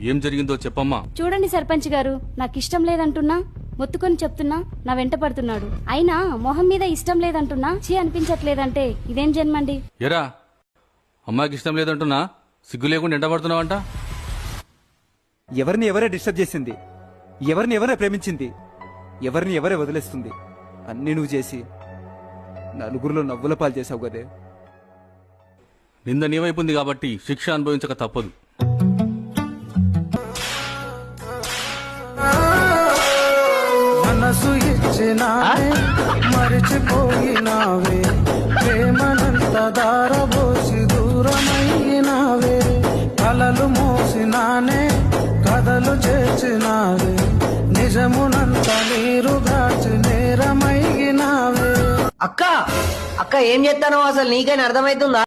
ఏం జరిగిందో చెప్పమ్మా. చూడండి సర్పంచ్ గారు, నాకు ఇష్టం లేదంటున్నా, మొత్తుకొని చెప్తున్నా నా వెంట పడుతున్నాడు. అయినా మొహం మీద ఇష్టం లేదంటున్నా చీ అనిపించట్లేదంటే ఇదేం జన్మండి? ఎరా అమ్మాయికి ఇష్టం లేదంటున్నా సిగ్గు లేకుండా ఎండబడుతున్నావంట. ఎవరిని ఎవరే డిస్టర్బ్ చేసింది, ఎవరిని ఎవరే ప్రేమించింది, ఎవరిని ఎవరే వదిలేస్తుంది, అన్నీ నువ్వు చేసి నలుగురిలో నవ్వుల పాలు చేసావు కదే. నింద నీ వైపు ఉంది కాబట్టి శిక్ష అనుభవించక తప్పదు. మనసు ఇచ్చినావే మరిచిపోయినావే, ప్రేమనంత దారబోసి దూరమైనావే, కలలు మోసినానే కథలు చేసినావే, నిజమునంత నీరు గాచి నేరమైనావే. అక్క అక్క ఏం చేస్తానో అసలు నీకైనా అర్థమైతుందా?